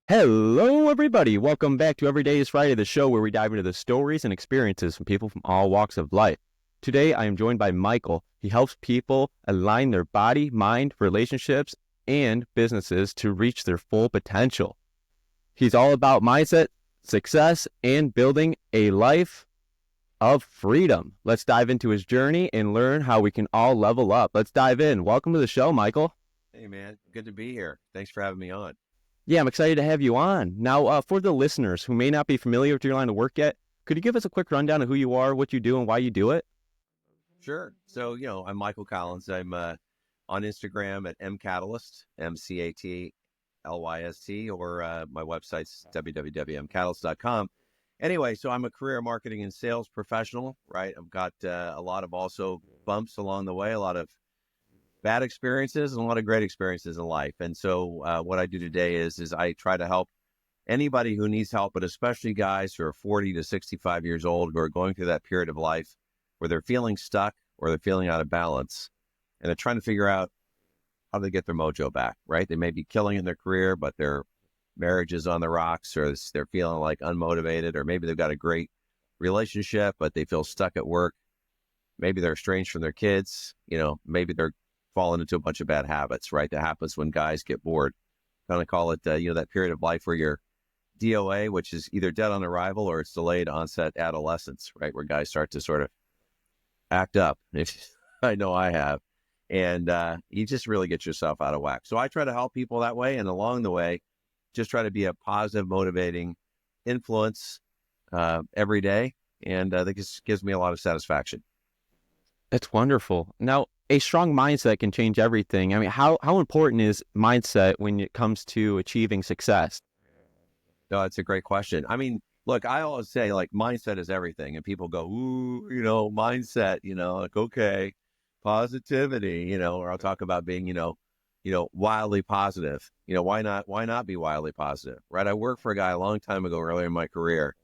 Hello, everybody. Welcome back to Every Day is Friday, the show where we dive into the stories and experiences from people from all walks of life. Today, I am joined by Michael. He helps people align their body, mind, relationships, and businesses to reach their full potential. He's all about mindset, success, and building a life of freedom. Let's dive into his journey and learn how we can all level up. Let's dive in. Welcome to the show, Michael. Hey, man. Good to be here. Thanks for having me on. Yeah, I'm excited to have you on. Now, for the listeners who may not be familiar with your line of work yet, could you give us a quick rundown of who you are, what you do, and why you do it? Sure. So, I'm Michael Collins. I'm on Instagram at mCatalyst, mCatalyst, or my website's www.mcatalyst.com. Anyway, so I'm a career marketing and sales professional, right? I've got a lot of also bumps along the way, a lot of bad experiences and a lot of great experiences in life. And so what I do today is I try to help anybody who needs help, but especially guys who are 40 to 65 years old who are going through that period of life where they're feeling stuck or they're feeling out of balance. And they're trying to figure out how they get their mojo back, right? They may be killing in their career, but their marriage is on the rocks, or they're feeling like unmotivated, or maybe they've got a great relationship, but they feel stuck at work. Maybe they're estranged from their kids, maybe they're falling into a bunch of bad habits, right? That happens when guys get bored. Kind of call it, that period of life where you're DOA, which is either dead on arrival or it's delayed onset adolescence, right? Where guys start to sort of act up. I know I have. And you just really get yourself out of whack. So I try to help people that way. And along the way, just try to be a positive, motivating influence every day. And that just gives me a lot of satisfaction. That's wonderful. Now, a strong mindset can change everything. I mean, how important is mindset when it comes to achieving success? No, it's a great question. I mean, look, I always say like mindset is everything. And people go, ooh, mindset, like, okay, positivity, or I'll talk about being, wildly positive. Why not be wildly positive, right? I worked for a guy a long time ago, earlier in my career,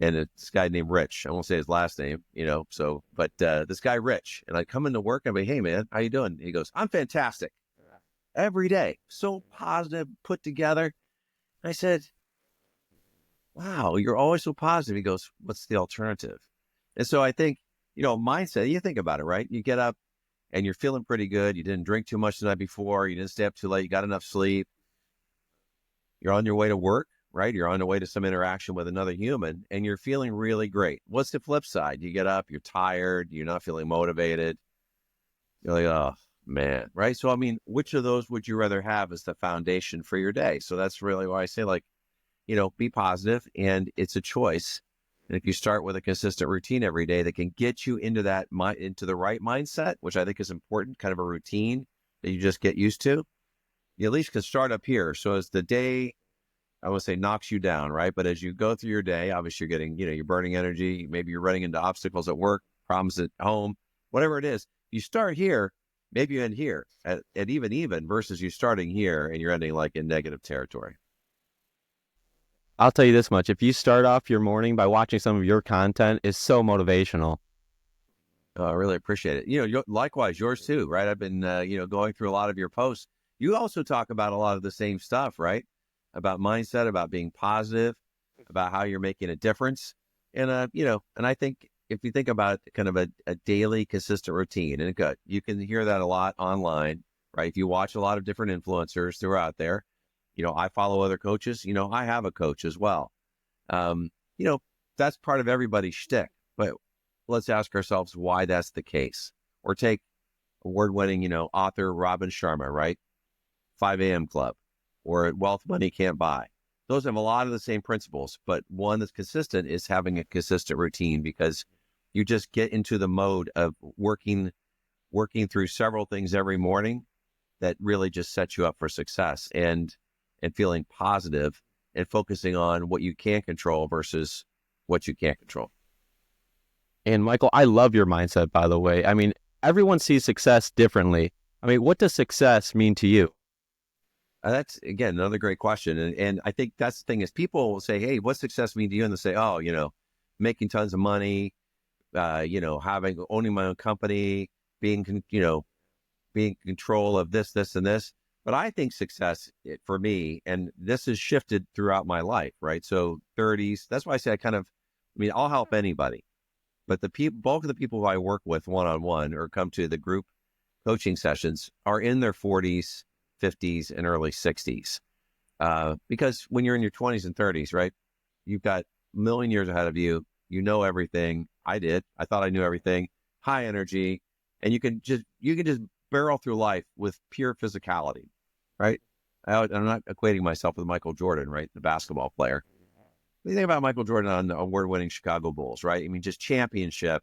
and it's this guy named Rich. I won't say his last name, but this guy, Rich, and I come into work and I'm like, hey man, how you doing? He goes, I'm fantastic every day. So positive, put together. I said, wow, you're always so positive. He goes, what's the alternative? And so I think, mindset, you think about it, right? You get up and you're feeling pretty good. You didn't drink too much the night before. You didn't stay up too late. You got enough sleep. You're on your way to work, right? You're on the way to some interaction with another human and you're feeling really great. What's the flip side? You get up, you're tired, you're not feeling motivated. You're like, oh man, right? So, I mean, which of those would you rather have as the foundation for your day? So that's really why I say, like, be positive, and it's a choice. And if you start with a consistent routine every day that can get you into into the right mindset, which I think is important, kind of a routine that you just get used to, you at least can start up here. So as the day, I would say, knocks you down, right? But as you go through your day, obviously you're getting, you're burning energy. Maybe you're running into obstacles at work, problems at home, whatever it is. You start here, maybe you end here at even versus you starting here and you're ending like in negative territory. I'll tell you this much. If you start off your morning by watching some of your content, it's so motivational. Oh, I really appreciate it. Likewise, yours too, right? I've been, going through a lot of your posts. You also talk about a lot of the same stuff, right? About mindset, about being positive, about how you're making a difference. And, and I think if you think about kind of a daily consistent routine, and you can hear that a lot online, right? If you watch a lot of different influencers throughout there, I follow other coaches, I have a coach as well. Um, that's part of everybody's shtick, but let's ask ourselves why that's the case. Or take award-winning, author Robin Sharma, right? 5 a.m. Club, or Wealth Money Can't Buy. Those have a lot of the same principles, but one that's consistent is having a consistent routine, because you just get into the mode of working through several things every morning that really just sets you up for success and feeling positive and focusing on what you can control versus what you can't control. And Michael, I love your mindset, by the way. I mean, everyone sees success differently. I mean, what does success mean to you? That's, again, another great question. And I think that's the thing is people will say, hey, what's success mean to you? And they'll say, oh, making tons of money, owning my own company, being in control of this, and this. But I think success for me, and this has shifted throughout my life, right? So 30s, that's why I say I'll help anybody. But the bulk of the people who I work with one-on-one or come to the group coaching sessions are in their 40s, 50s, and early 60s. Because when you're in your 20s and 30s, right, you've got a million years ahead of you. You know everything. I did. I thought I knew everything. High energy, and you can just barrel through life with pure physicality, right? I'm not equating myself with Michael Jordan, right, the basketball player. When you think about Michael Jordan on the award-winning Chicago Bulls, right? I mean, just championship.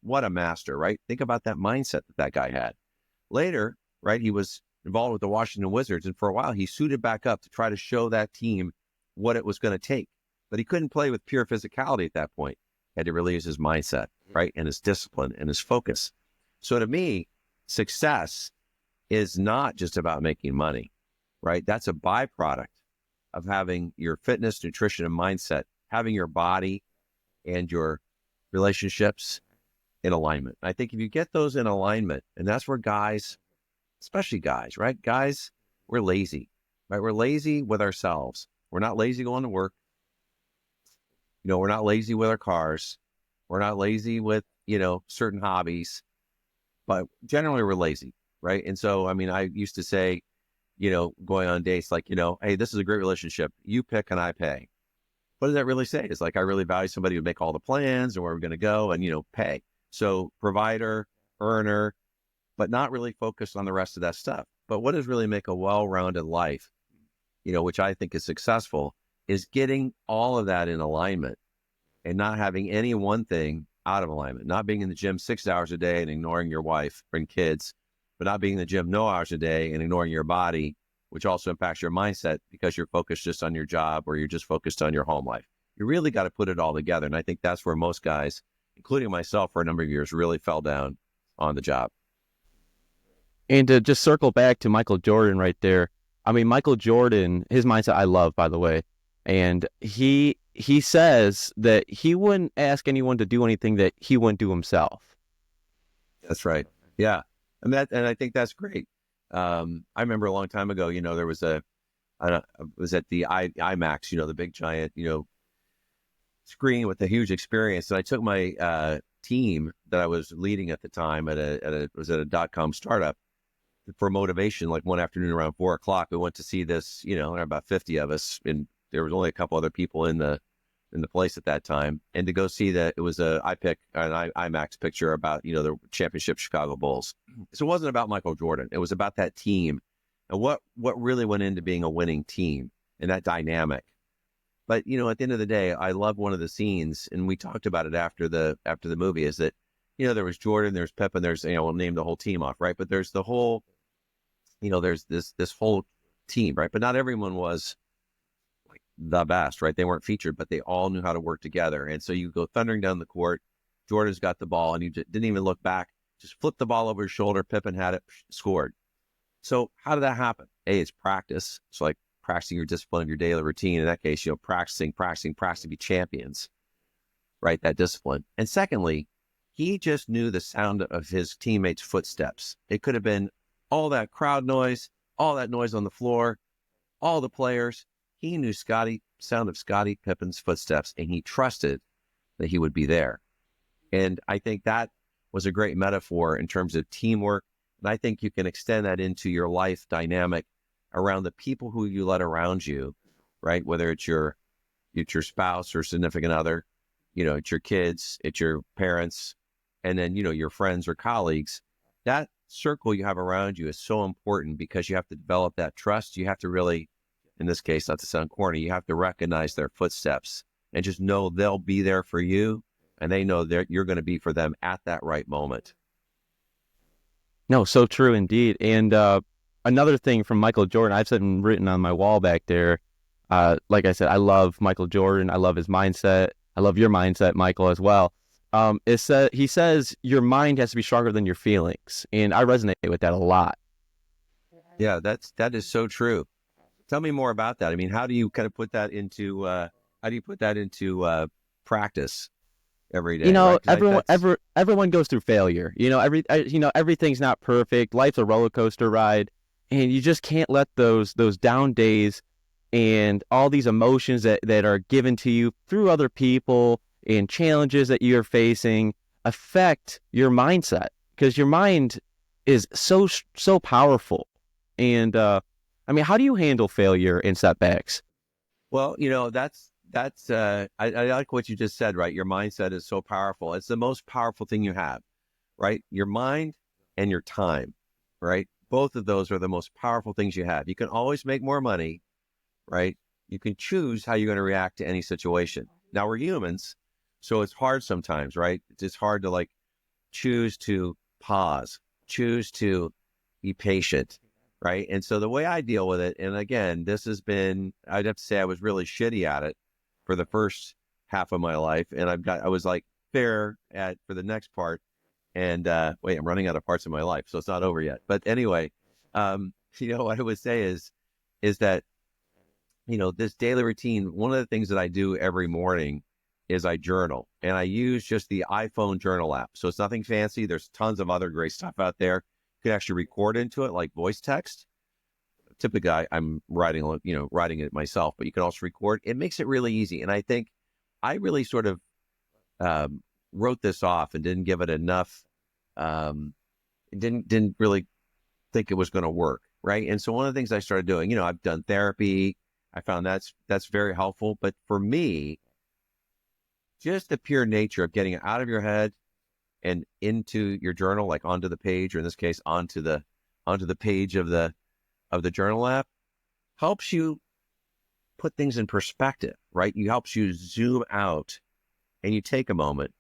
What a master, right? Think about that mindset that guy had. Later, right, he was involved with the Washington Wizards, and for a while he suited back up to try to show that team what it was going to take. But he couldn't play with pure physicality at that point. He had to really use his mindset, right, and his discipline and his focus. So to me, success is not just about making money, right? That's a byproduct of having your fitness, nutrition, and mindset, having your body and your relationships in alignment. I think if you get those in alignment, and that's where guys, especially guys, right? Guys, we're lazy, right? We're lazy with ourselves. We're not lazy going to work. We're not lazy with our cars. We're not lazy with, certain hobbies, but generally we're lazy, right? And so, I used to say, going on dates, like, hey, this is a great relationship. You pick and I pay. What does that really say? It's like, I really value somebody who make all the plans and where we're going to go and, pay. So provider, earner, but not really focused on the rest of that stuff. But what does really make a well-rounded life, which I think is successful, is getting all of that in alignment and not having any one thing out of alignment, not being in the gym 6 hours a day and ignoring your wife and kids, but not being in the gym no hours a day and ignoring your body, which also impacts your mindset because you're focused just on your job or you're just focused on your home life. You really got to put it all together. And I think that's where most guys, including myself for a number of years, really fell down on the job. And to just circle back to Michael Jordan right there, Michael Jordan, his mindset I love, by the way, and he says that he wouldn't ask anyone to do anything that he wouldn't do himself. That's right. Yeah. And I think that's great. I remember a long time ago, there was it was at the IMAX, the big giant, screen with a huge experience. And I took my team that I was leading at the time it was at a .com startup for motivation. Like one afternoon around 4:00, we went to see this, there were about 50 of us, and there was only a couple other people in the place at that time. And to go see that, it was an IMAX picture about, the championship Chicago Bulls. So it wasn't about Michael Jordan. It was about that team and what really went into being a winning team and that dynamic. But, at the end of the day, I love one of the scenes, and we talked about it after the movie, is that, there was Jordan, there's Pippen, there's, we'll name the whole team off, right? But there's the whole, there's this whole team, right? But not everyone was like the best, right? They weren't featured, but they all knew how to work together. And so you go thundering down the court, Jordan's got the ball, and he didn't even look back, just flipped the ball over his shoulder, Pippen had it, scored. So how did that happen? It's practice. It's like practicing your discipline of your daily routine. In that case, practicing to be champions, right? That discipline. And secondly, he just knew the sound of his teammates' footsteps. It could have been all that crowd noise, all that noise on the floor, all the players. He knew sound of Scottie Pippen's footsteps, and he trusted that he would be there. And I think that was a great metaphor in terms of teamwork. And I think you can extend that into your life dynamic around the people who you let around you, right? Whether it's your spouse or significant other, it's your kids, it's your parents, and then, your friends or colleagues. That circle you have around you is so important because you have to develop that trust. You have to really, in this case, not to sound corny, you have to recognize their footsteps and just know they'll be there for you, and they know that you're going to be for them at that right moment. No, so true indeed. And another thing from Michael Jordan, I've said and written on my wall back there, like I said, I love Michael Jordan. I love his mindset. I love your mindset, Michael, as well. He says your mind has to be stronger than your feelings. And I resonate with that a lot. Yeah, that is so true. Tell me more about that. How do you kind of put that into practice every day? Everyone goes through failure. Everything's not perfect. Life's a roller coaster ride. and you just can't let those down days and all these emotions that are given to you through other people and challenges that you're facing affect your mindset, because your mind is so powerful. And I mean, how do you handle failure and setbacks? Well, I like what you just said, right? Your mindset is so powerful. It's the most powerful thing you have, right? Your mind and your time, right? Both of those are the most powerful things you have. You can always make more money, right? You can choose how you're going to react to any situation. Now we're humans, so it's hard sometimes, right? It's just hard to like choose to pause, choose to be patient, right? And so the way I deal with it, and again, I'd have to say I was really shitty at it for the first half of my life. And I was like fair for the next part. And wait, I'm running out of parts of my life, so it's not over yet. But anyway, what I would say is that, this daily routine, one of the things that I do every morning is I journal, and I use just the iPhone journal app. So it's nothing fancy. There's tons of other great stuff out there. You can actually record into it like voice text. Typically I'm writing it myself, but you can also record. It makes it really easy. And I think I really sort of wrote this off and didn't give it enough, didn't really think it was going to work. Right. And so one of the things I started doing, I've done therapy. I found that's very helpful. But for me, just the pure nature of getting it out of your head and into your journal, like onto the page, or in this case, onto the page of the journal app, helps you put things in perspective, right? You helps you zoom out and you take a moment,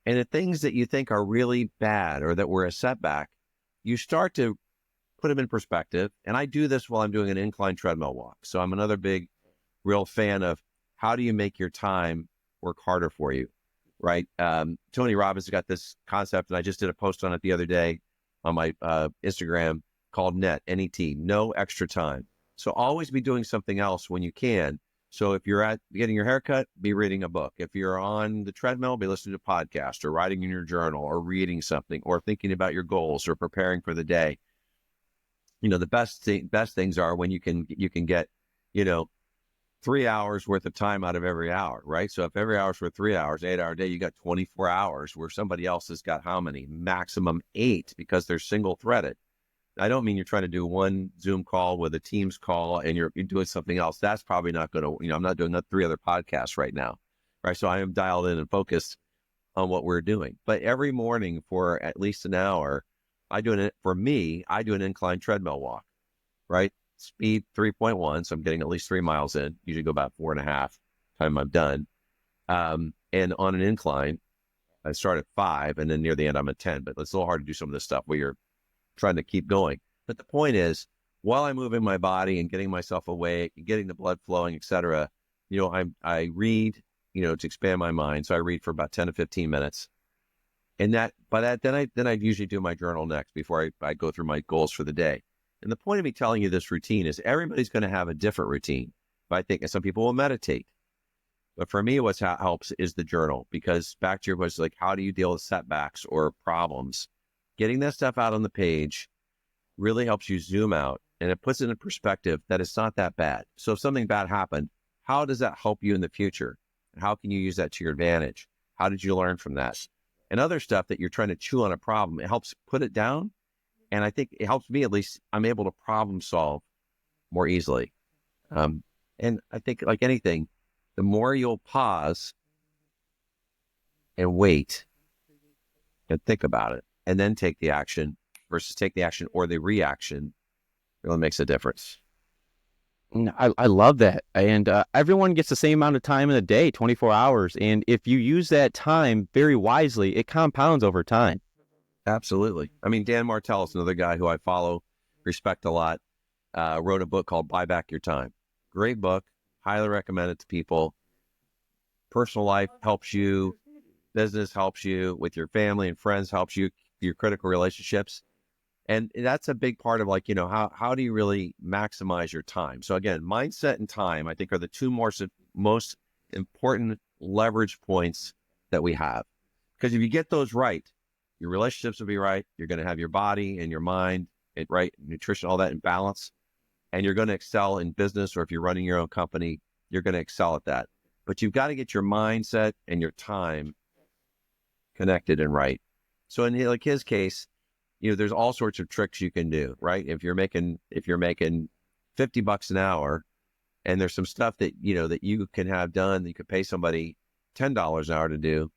and the things that you think are really bad or that were a setback, you start to put them in perspective. And I do this while I'm doing an incline treadmill walk. So I'm another big, real fan of how do you make your time work harder for you, right? Tony Robbins has got this concept, and I just did a post on it the other day on my Instagram called NET, no extra time. So always be doing something else when you can. So if you're getting your haircut, be reading a book. If you're on the treadmill, be listening to a podcast or writing in your journal or reading something or thinking about your goals or preparing for the day. The best things are when you can get, 3 hours worth of time out of every hour, right? So if every hour's for 3 hours, 8-hour day, you got 24 hours, where somebody else has got how many? Maximum 8, because they're single threaded. I don't mean you're trying to do one Zoom call with a Teams call and you're doing something else. That's probably not going to, I'm not doing 3 other podcasts right now, right? So I am dialed in and focused on what we're doing. But every morning for at least an hour, I do an incline treadmill walk, right? Speed 3.1. So I'm getting at least 3 miles in, usually go about 4.5 time I'm done. And on an incline, I start at 5 and then near the end, I'm at 10, but it's a little hard to do some of this stuff where you're trying to keep going. But the point is, while I'm moving my body and getting myself awake and getting the blood flowing, et cetera, I read, to expand my mind. So I read for about 10 to 15 minutes. And then I usually do my journal next before I go through my goals for the day. And the point of me telling you this routine is everybody's going to have a different routine. But I think some people will meditate. But for me, what helps is the journal, because back to your question, like, how do you deal with setbacks or problems? Getting that stuff out on the page really helps you zoom out, and it puts it in perspective that it's not that bad. So if something bad happened, how does that help you in the future? And how can you use that to your advantage? How did you learn from that? And other stuff that you're trying to chew on a problem, it helps put it down. And I think it helps me, at least I'm able to problem solve more easily. And I think, like anything, the more you'll pause and wait and think about it and then take the action versus take the action or the reaction, really makes a difference. I love that. And everyone gets the same amount of time in a day, 24 hours. And if you use that time very wisely, it compounds over time. Absolutely. I mean, Dan Martell's another guy who I follow, respect a lot, wrote a book called Buy Back Your Time. Great book. Highly recommend it to people. Personal life helps you. Business helps you. With your family and friends helps you. Your critical relationships. And that's a big part of, like, how do you really maximize your time? So again, mindset and time, I think, are the two most important leverage points that we have. Because if you get those right, your relationships will be right. You're going to have your body and your mind right? Nutrition, all that in balance. And you're going to excel in business, or if you're running your own company, you're going to excel at that. But you've got to get your mindset and your time connected and right. So in like his case, there's all sorts of tricks you can do, right? If you're making $50 an hour, and there's some stuff that, that you can have done that you could pay somebody $10 an hour to do,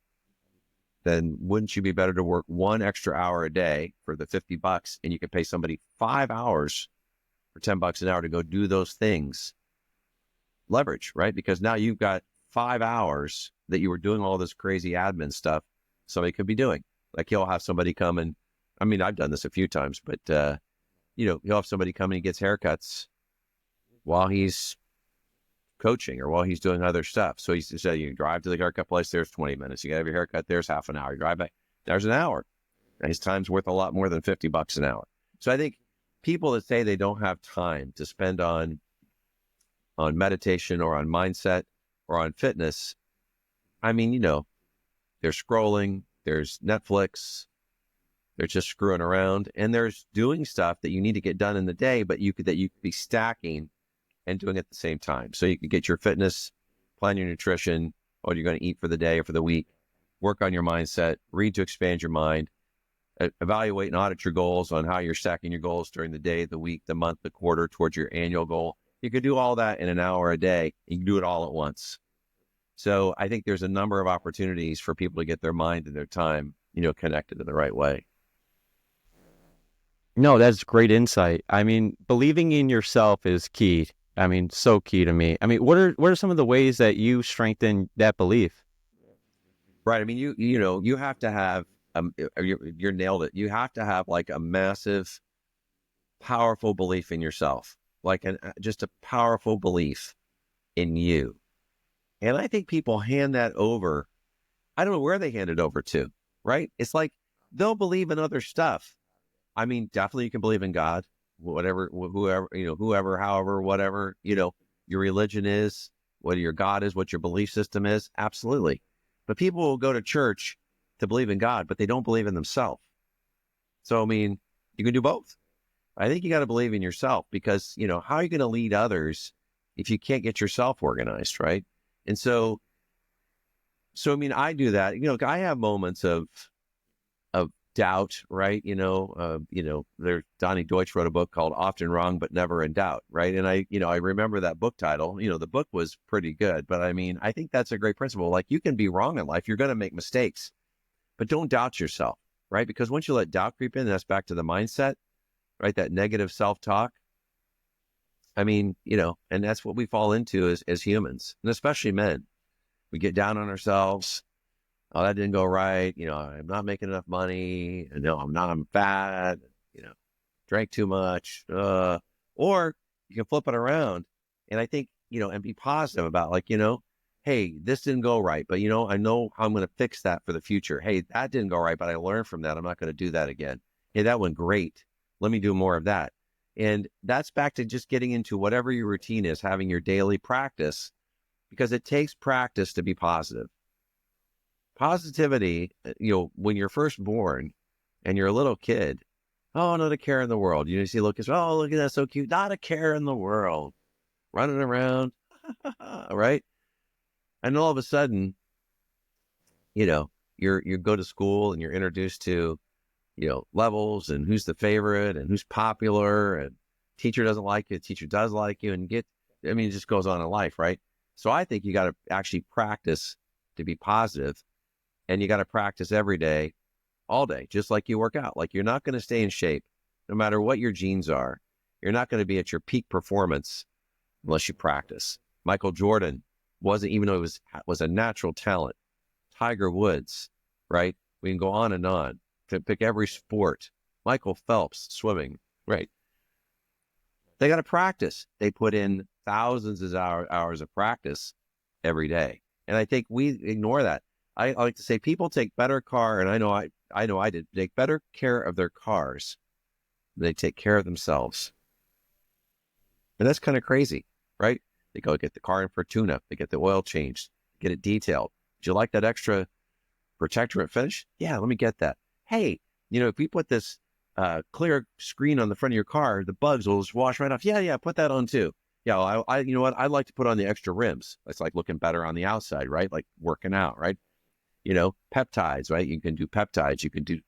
then wouldn't you be better to work 1 extra hour a day for the $50, and you could pay somebody 5 hours for $10 an hour to go do those things? Leverage, right? Because now you've got 5 hours that you were doing all this crazy admin stuff somebody could be doing. Like he'll have somebody come and, I mean, I've done this a few times, but, he'll have somebody come and he gets haircuts while he's coaching or while he's doing other stuff. So he said, you drive to the haircut place, there's 20 minutes. You got to have your haircut, there's half an hour. You drive back, there's an hour. And his time's worth a lot more than $50 an hour. So I think people that say they don't have time to spend on meditation or on mindset or on fitness, I mean, they're scrolling, there's Netflix, they're just screwing around, and there's doing stuff that you need to get done in the day, but you could be stacking and doing it at the same time. So you could get your fitness, plan your nutrition, what you're going to eat for the day or for the week, work on your mindset, read to expand your mind, evaluate and audit your goals on how you're stacking your goals during the day, the week, the month, the quarter towards your annual goal. You could do all that in an hour a day. You can do it all at once. So I think there's a number of opportunities for people to get their mind and their time, connected in the right way. No, that's great insight. I mean, believing in yourself is key. I mean, so key to me. I mean, what are some of the ways that you strengthen that belief? Right. I mean, you have to have, you nailed it. You have to have like a massive, powerful belief in yourself, like just a powerful belief in you. And I think people hand that over. I don't know where they hand it over to, right? It's like they'll believe in other stuff. I mean, definitely you can believe in God, whatever, whoever, however, whatever, your religion is, what your God is, what your belief system is. Absolutely. But people will go to church to believe in God, but they don't believe in themselves. So, I mean, you can do both. I think you got to believe in yourself because, how are you going to lead others if you can't get yourself organized, right? And so, I mean, I do that. I have moments of doubt, right? There, Donnie Deutsch wrote a book called Often Wrong, but Never in Doubt, right? And I remember that book title. The book was pretty good, but I mean, I think that's a great principle. Like you can be wrong in life. You're going to make mistakes, but don't doubt yourself, right? Because once you let doubt creep in, that's back to the mindset, right? That negative self-talk. I mean, and that's what we fall into as humans, and especially men. We get down on ourselves. Oh, that didn't go right. I'm not making enough money. No, I'm fat. Drank too much. Or you can flip it around. And I think, and be positive about like, hey, this didn't go right, but I know how I'm going to fix that for the future. Hey, that didn't go right, but I learned from that. I'm not going to do that again. Hey, that went great. Let me do more of that. And that's back to just getting into whatever your routine is, having your daily practice, because it takes practice to be positive. Positivity, when you're first born and you're a little kid, oh, not a care in the world. You see little kids, oh, look at that, so cute. Not a care in the world. Running around, right? And all of a sudden, you go to school and you're introduced to, levels and who's the favorite and who's popular and teacher doesn't like you, teacher does like you, and it just goes on in life, right? So I think you got to actually practice to be positive, and you got to practice every day, all day, just like you work out. Like you're not going to stay in shape no matter what your genes are. You're not going to be at your peak performance unless you practice. Michael Jordan wasn't, even though he was a natural talent. Tiger Woods, right? We can go on and on to pick every sport. Michael Phelps, swimming, right? They got to practice. They put in thousands of hours of practice every day. And I think we ignore that. I like to say people take better care, and I know I did, take better care of their cars than they take care of themselves. And that's kind of crazy, right? They go get the car in for a tune-up. They get the oil changed, get it detailed. Do you like that extra protector and finish? Yeah, let me get that. Hey, if we put this clear screen on the front of your car, the bugs will just wash right off. Yeah, put that on too. Yeah, well, you know what? I'd like to put on the extra rims. It's like looking better on the outside, right? Like working out, right? You know, peptides, right? You can do peptides. You can do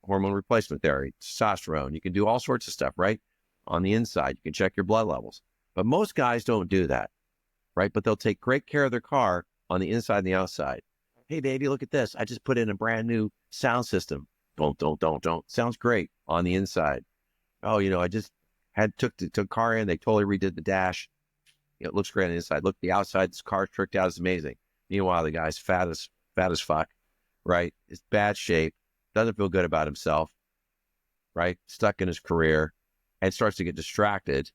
hormone replacement therapy, testosterone. You can do all sorts of stuff, right? On the inside, you can check your blood levels. But most guys don't do that, right? But they'll take great care of their car on the inside and the outside. Hey, baby, look at this. I just put in a brand new sound system. Don't. Sounds great on the inside. Oh, you know, I just took car in. They totally redid the dash. You know, it looks great on the inside. Look, the outside, this car's tricked out. Is amazing. Meanwhile, the guy's fat as fuck, right? It's bad shape. Doesn't feel good about himself, right? Stuck in his career, and starts to get distracted.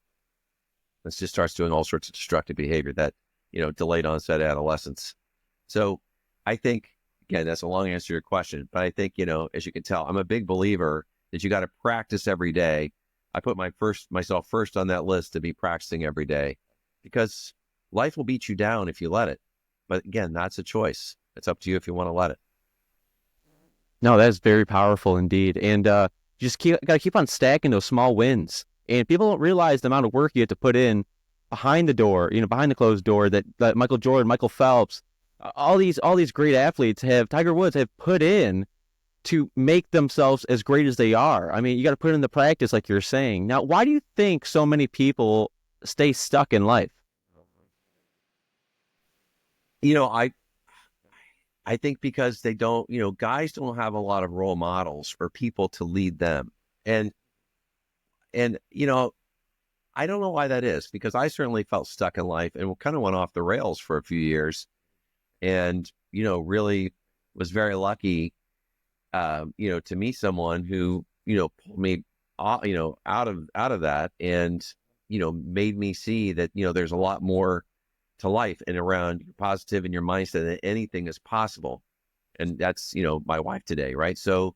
And just starts doing all sorts of destructive behavior that, you know, delayed onset adolescence. So I think, again, that's a long answer to your question, but I think, you know, as you can tell, I'm a big believer that you got to practice every day. I put myself first on that list to be practicing every day, because life will beat you down if you let it. But again, that's a choice. It's up to you if you want to let it. No, that's very powerful indeed. And you just got to keep on stacking those small wins. And people don't realize the amount of work you have to put in behind the door, you know, behind the closed door that Michael Jordan, Michael Phelps, all these great athletes Tiger Woods have put in to make themselves as great as they are. I mean, you got to put in the practice, like you're saying. Now, why do you think so many people stay stuck in life? You know, I think because they don't, you know, guys don't have a lot of role models or people to lead them. And, you know, I don't know why that is, because I certainly felt stuck in life and kind of went off the rails for a few years, and, you know, really was very lucky, you know, to meet someone who, you know, pulled me, you know, out of that, and, you know, made me see that, you know, there's a lot more to life and around your positive and your mindset, that anything is possible. And that's, you know, my wife today, right? So,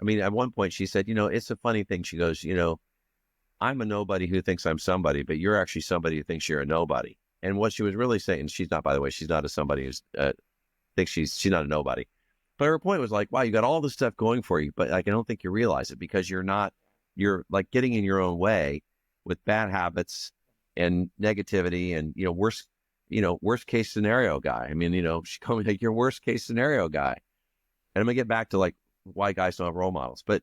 I mean, at one point she said, you know, it's a funny thing. She goes, you know, I'm a nobody who thinks I'm somebody, but you're actually somebody who thinks you're a nobody. And what she was really saying, she's not, by the way, she's not a somebody who's thinks she's not a nobody. But her point was like, wow, you got all this stuff going for you, but like, I don't think you realize it, because you're like getting in your own way with bad habits and negativity and, you know, worst case scenario guy. I mean, you know, she called me like your worst case scenario guy. And I'm gonna get back to like why guys don't have role models. But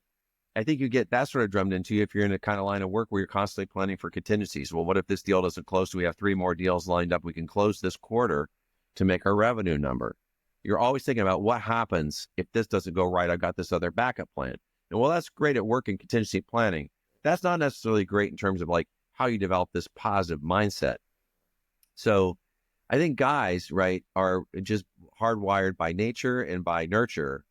I think you get that sort of drummed into you if you're in a kind of line of work where you're constantly planning for contingencies. Well, what if this deal doesn't close? Do we have 3 more deals lined up? We can close this quarter to make our revenue number. You're always thinking about what happens if this doesn't go right. I've got this other backup plan. And well, that's great at work and contingency planning. That's not necessarily great in terms of like how you develop this positive mindset. So I think guys, right, are just hardwired by nature and by nurture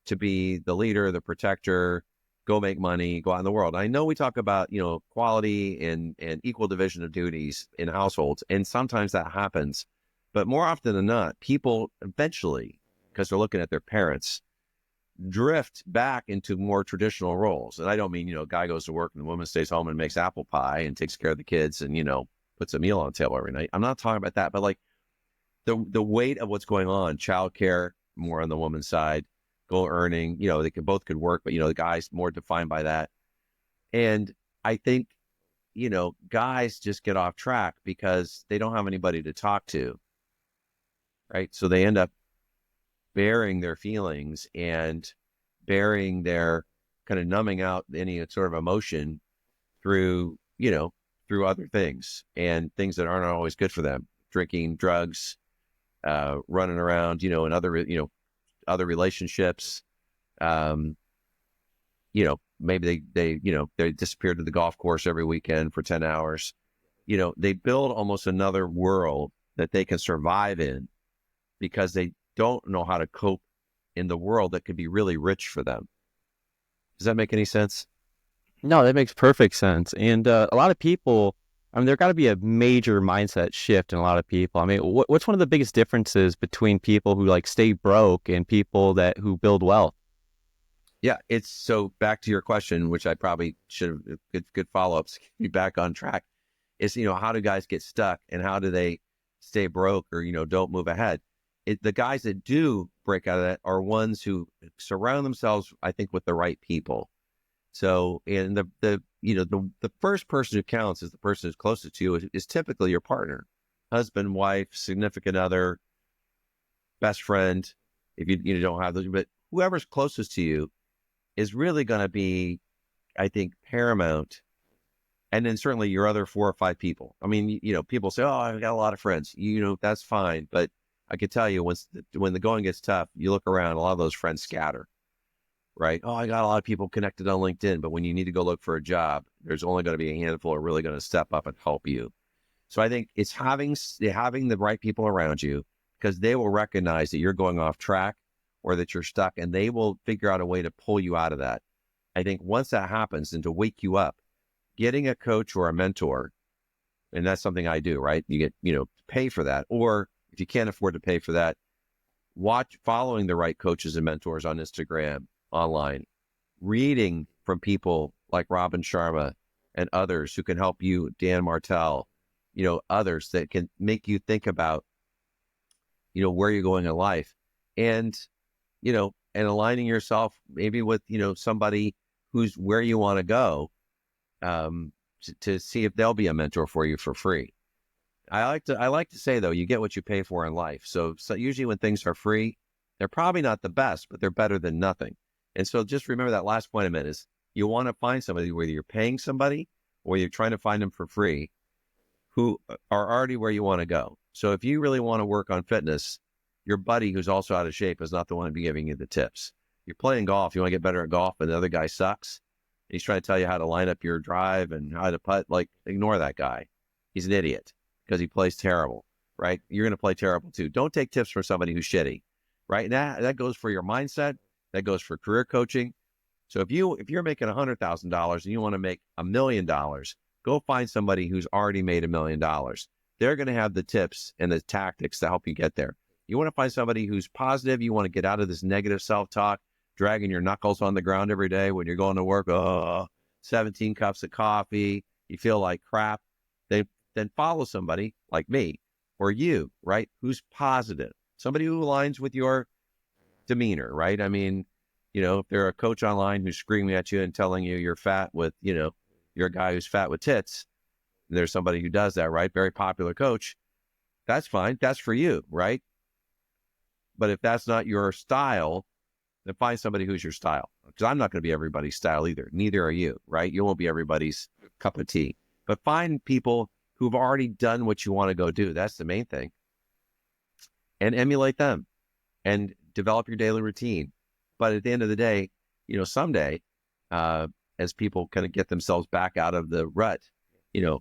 to be the leader, the protector, go make money, go out in the world. I know we talk about, you know, quality and equal division of duties in households, and sometimes that happens. But more often than not, people eventually, because they're looking at their parents, drift back into more traditional roles. And I don't mean, you know, a guy goes to work and the woman stays home and makes apple pie and takes care of the kids and, you know, puts a meal on the table every night. I'm not talking about that, but like the weight of what's going on, childcare, more on the woman's side, goal earning, you know, they both could work, but, you know, the guy's more defined by that. And I think, you know, guys just get off track because they don't have anybody to talk to, right? So they end up bearing their feelings and bearing their kind of numbing out any sort of emotion through, you know, through other things and things that aren't always good for them, drinking, drugs, running around, you know, and other, you know, other relationships. You know, maybe they, you know, they disappear to the golf course every weekend for 10 hours. You know, they build almost another world that they can survive in because they don't know how to cope in the world that could be really rich for them. Does that make any sense? No, that makes perfect sense. And a lot of people, I mean, there got to be a major mindset shift in a lot of people. I mean, what's one of the biggest differences between people who like stay broke and people who build wealth? Yeah, it's so back to your question, which I probably should have good follow-ups to get me back on track. Is, you know, how do guys get stuck and how do they stay broke or, you know, don't move ahead? The guys that do break out of that are ones who surround themselves, I think, with the right people. So, and the first person who counts is the person who's closest to you is typically your partner, husband, wife, significant other, best friend. If you don't have those, but whoever's closest to you is really going to be, I think, paramount. And then certainly your other 4 or 5 people. I mean, people say, "Oh, I've got a lot of friends." That's fine, but I can tell you when the going gets tough, you look around, a lot of those friends scatter. Right? Oh, I got a lot of people connected on LinkedIn, but when you need to go look for a job, there's only going to be a handful who are really going to step up and help you. So I think it's having the right people around you, because they will recognize that you're going off track or that you're stuck, and they will figure out a way to pull you out of that. I think once that happens, and to wake you up, getting a coach or a mentor, and that's something I do, right? You get, pay for that. Or if you can't afford to pay for that, following the right coaches and mentors on Instagram, online, reading from people like Robin Sharma and others who can help you, Dan Martell, others that can make you think about, where you're going in life, and, and aligning yourself maybe with, somebody who's where you want to go, to see if they'll be a mentor for you for free. I like to say, though, you get what you pay for in life. So usually when things are free, they're probably not the best, but they're better than nothing. And so just remember that last point a minute is you want to find somebody, whether you're paying somebody or you're trying to find them for free, who are already where you want to go. So if you really want to work on fitness, your buddy who's also out of shape is not the one to be giving you the tips. You're playing golf, you want to get better at golf, and the other guy sucks. He's trying to tell you how to line up your drive and how to putt. Like, ignore that guy. He's an idiot because he plays terrible, right? You're going to play terrible too. Don't take tips from somebody who's shitty, right? And that goes for your mindset. That goes for career coaching. So if you're making $100,000 and you want to make $1 million, go find somebody who's already made $1 million. They're going to have the tips and the tactics to help you get there. You want to find somebody who's positive. You want to get out of this negative self-talk, dragging your knuckles on the ground every day when you're going to work. 17 cups of coffee. You feel like crap. Then follow somebody like me or you, right? Who's positive. Somebody who aligns with your demeanor, right? I mean, if they're a coach online who's screaming at you and telling you you're fat with, you're a guy who's fat with tits, and there's somebody who does that, right? Very popular coach. That's fine. That's for you, right? But if that's not your style, then find somebody who's your style. Because I'm not going to be everybody's style either. Neither are you, right? You won't be everybody's cup of tea. But find people who've already done what you want to go do. That's the main thing. And emulate them and develop your daily routine. But at the end of the day, someday, as people kind of get themselves back out of the rut,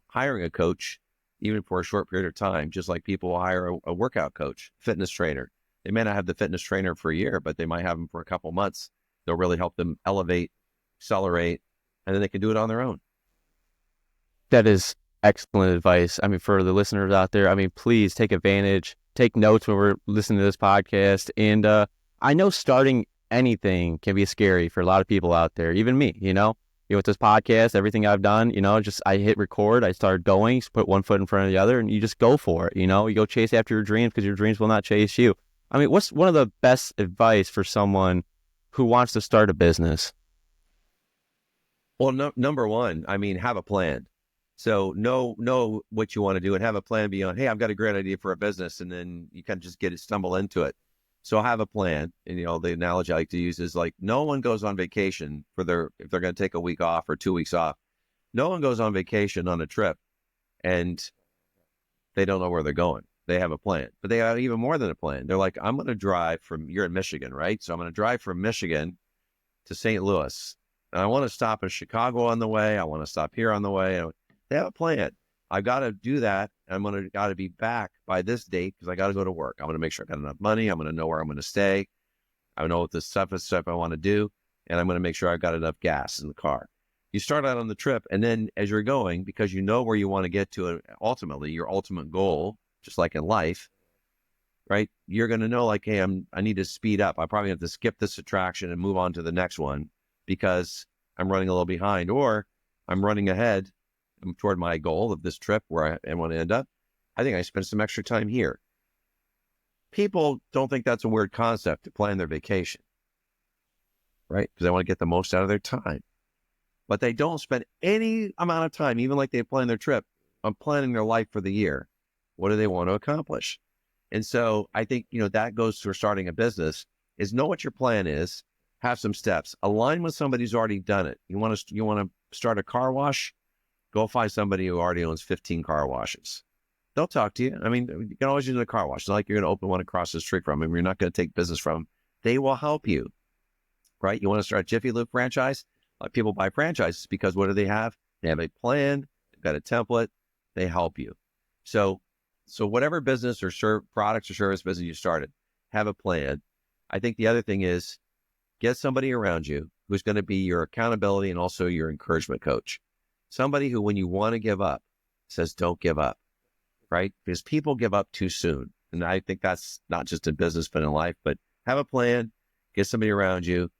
hiring a coach, even for a short period of time, just like people will hire a workout coach, fitness trainer. They may not have the fitness trainer for a year, but they might have them for a couple months. They'll really help them elevate, accelerate, and then they can do it on their own. That is excellent advice. I mean, for the listeners out there, I mean, please take advantage, take notes when we're listening to this podcast. And I know starting anything can be scary for a lot of people out there, even me, with this podcast, everything I've done, just I hit record, I started going, put one foot in front of the other, and you just go for it. You go chase after your dreams because your dreams will not chase you. I mean, what's one of the best advice for someone who wants to start a business? Well, number one, I mean, have a plan. So know what you want to do and have a plan beyond, hey, I've got a great idea for a business, and then you kind of just stumble into it. So have a plan. And, the analogy I like to use is like, no one goes on vacation if they're going to take a week off or 2 weeks off. No one goes on vacation on a trip and they don't know where they're going. They have a plan, but they have even more than a plan. They're like, I'm going to drive you're in Michigan, right? So I'm going to drive from Michigan to St. Louis. And I want to stop in Chicago on the way. I want to stop here on the way. They have a plan. I've got to do that. I'm going to got to be back by this date because I got to go to work. I'm going to make sure I got enough money. I'm going to know where I'm going to stay. I know what the stuff I want to do. And I'm going to make sure I've got enough gas in the car. You start out on the trip, and then as you're going, because you know where you want to get to, ultimately, your ultimate goal, just like in life, right? You're going to know like, hey, I need to speed up. I probably have to skip this attraction and move on to the next one because I'm running a little behind, or I'm running ahead toward my goal of this trip where I want to end up. I think I spend some extra time here. People don't think that's a weird concept to plan their vacation, right? Because they want to get the most out of their time. but they don't spend any amount of time, even like they plan their trip, on planning their life for the year. What do they want to accomplish? And so I think, that goes for starting a business, is know what your plan is, have some steps, align with somebody who's already done it. You want to start a car wash? Go find somebody who already owns 15 car washes. They'll talk to you. I mean, you can always use a car wash. It's not like you're going to open one across the street from them. You're not going to take business from them. They will help you, right? You want to start a Jiffy Lube franchise? People buy franchises because what do they have? They have a plan. They've got a template. They help you. So whatever business or products or service business you started, have a plan. I think the other thing is get somebody around you who's going to be your accountability and also your encouragement coach. Somebody who, when you want to give up, says, don't give up, right? Because people give up too soon. And I think that's not just in business, but in life. But have a plan, get somebody around you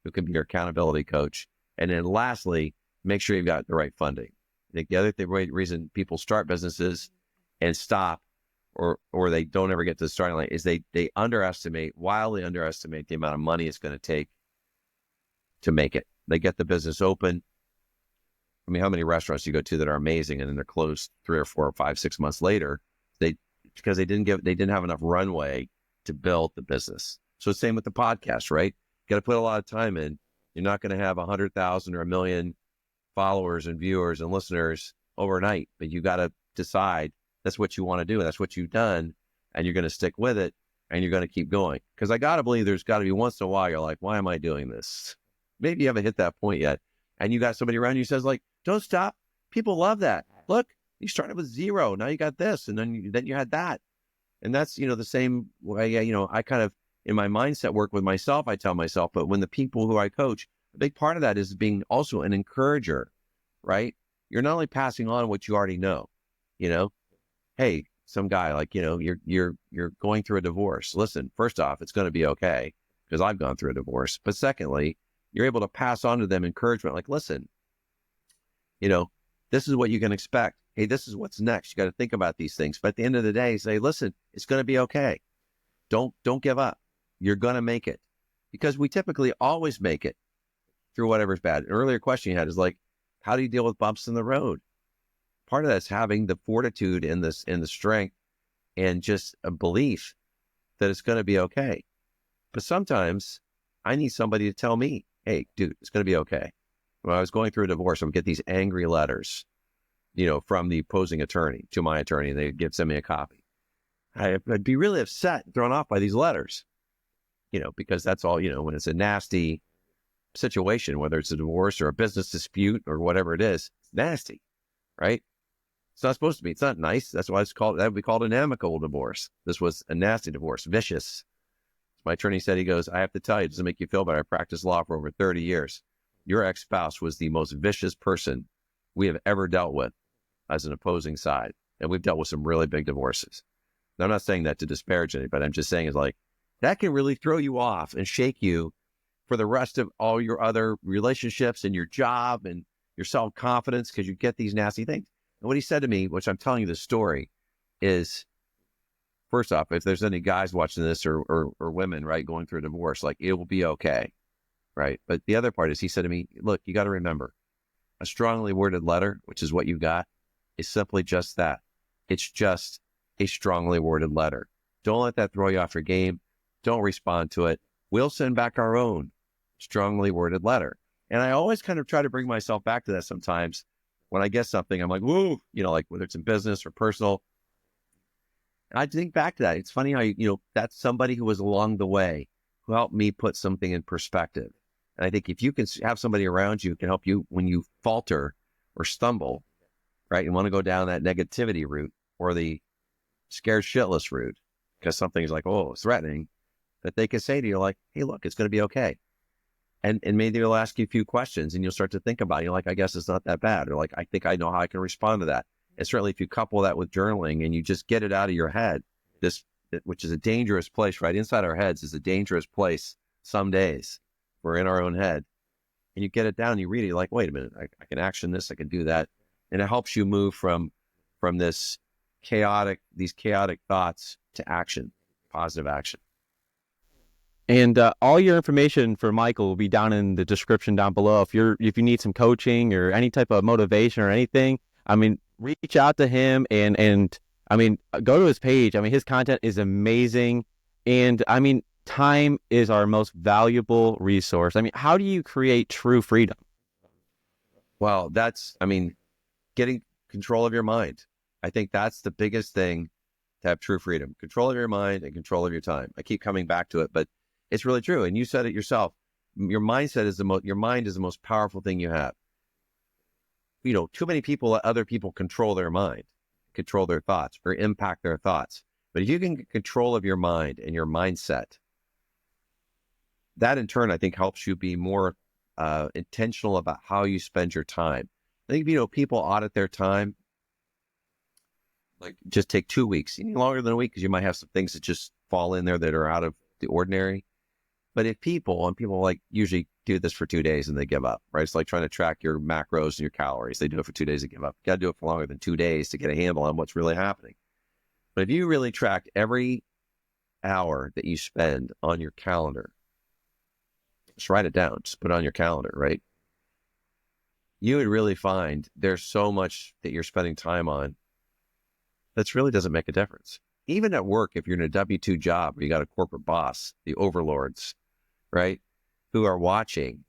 who can be your accountability coach. And then lastly, make sure you've got the right funding. I think the other reason people start businesses and stop, or they don't ever get to the starting line, is they wildly underestimate the amount of money it's going to take to make it. They get the business open. I mean, how many restaurants you go to that are amazing and then they're closed 3 or 4 or 5, 6 months later, because they didn't have enough runway to build the business. So it's the same with the podcast, right? You got to put a lot of time in. You're not going to have 100,000 or 1 million followers and viewers and listeners overnight, but you got to decide that's what you want to do. That's what you've done, and you're going to stick with it, and you're going to keep going. Because I got to believe there's got to be once in a while you're like, why am I doing this? Maybe you haven't hit that point yet, and you got somebody around you who says like, don't stop. People love that. Look, you started with 0. Now you got this, and then you had that. And that's, the same way, I kind of, in my mindset work with myself, I tell myself, but when the people who I coach, a big part of that is being also an encourager, right? You're not only passing on what you already know, hey, some guy like, you're going through a divorce. Listen, first off, it's going to be okay because I've gone through a divorce. But secondly, you're able to pass on to them encouragement. Like, listen, this is what you can expect. Hey, this is what's next. You got to think about these things. But at the end of the day, say, listen, it's going to be okay. Don't give up. You're going to make it, because we typically always make it through whatever's bad. An earlier question you had is like, how do you deal with bumps in the road? Part of that's having the fortitude and the strength and just a belief that it's going to be okay. But sometimes I need somebody to tell me, hey, dude, it's going to be okay. When I was going through a divorce, I would get these angry letters, from the opposing attorney to my attorney, and they'd send me a copy. I'd be really upset and thrown off by these letters, because that's all, when it's a nasty situation, whether it's a divorce or a business dispute or whatever it is, it's nasty, right? It's not supposed to be. It's not nice. That's why that would be called an amicable divorce. This was a nasty divorce, vicious. My attorney said, he goes, I have to tell you, it doesn't make you feel better. I practiced law for over 30 years. Your ex-spouse was the most vicious person we have ever dealt with as an opposing side. And we've dealt with some really big divorces. Now, I'm not saying that to disparage anybody. I'm just saying is like, that can really throw you off and shake you for the rest of all your other relationships and your job and your self-confidence, because you get these nasty things. And what he said to me, which I'm telling you the story, is, first off, if there's any guys watching this or women, right, going through a divorce, like, it will be okay, right? But the other part is, he said to me, look, you got to remember, a strongly worded letter, which is what you got, is simply just that. It's just a strongly worded letter. Don't let that throw you off your game. Don't respond to it. We'll send back our own strongly worded letter. And I always kind of try to bring myself back to that sometimes. When I get something, I'm like, woo, like whether it's in business or personal. And I think back to that. It's funny how, that's somebody who was along the way who helped me put something in perspective. And I think if you can have somebody around you who can help you when you falter or stumble, right, and want to go down that negativity route or the scared shitless route because something is like, oh, it's threatening, that they can say to you like, hey, look, it's going to be okay. And maybe they'll ask you a few questions and you'll start to think about it. You're like, I guess it's not that bad. Or like, I think I know how I can respond to that. And certainly if you couple that with journaling and you just get it out of your head, which is a dangerous place, right? Inside our heads is a dangerous place. Some days we're in our own head and you get it down, you read it, you're like, wait a minute, I can action this, I can do that. And it helps you move from these chaotic thoughts to action, positive action. And all your information for Michael will be down in the description down below. If you need some coaching or any type of motivation or anything, I mean, reach out to him and I mean, go to his page. I mean, his content is amazing, and I mean, time is our most valuable resource. I mean, how do you create true freedom? Well, getting control of your mind. I think that's the biggest thing to have true freedom. Control of your mind and control of your time. I keep coming back to it, but it's really true. And you said it yourself. Your mindset is your mind is the most powerful thing you have. Too many people let other people control their mind, control their thoughts, or impact their thoughts. But if you can get control of your mind and your mindset, that in turn, I think, helps you be more intentional about how you spend your time. I think, people audit their time, like just take 2 weeks, any longer than a week, because you might have some things that just fall in there that are out of the ordinary. But if people like usually do this for 2 days and they give up, right? It's like trying to track your macros and your calories. They do it for 2 days and give up. You got to do it for longer than 2 days to get a handle on what's really happening. But if you really tracked every hour that you spend on your calendar, just write it down, just put it on your calendar, right? You would really find there's so much that you're spending time on that really doesn't make a difference. Even at work, if you're in a W-2 job, where you got a corporate boss, the overlords, right, who are watching,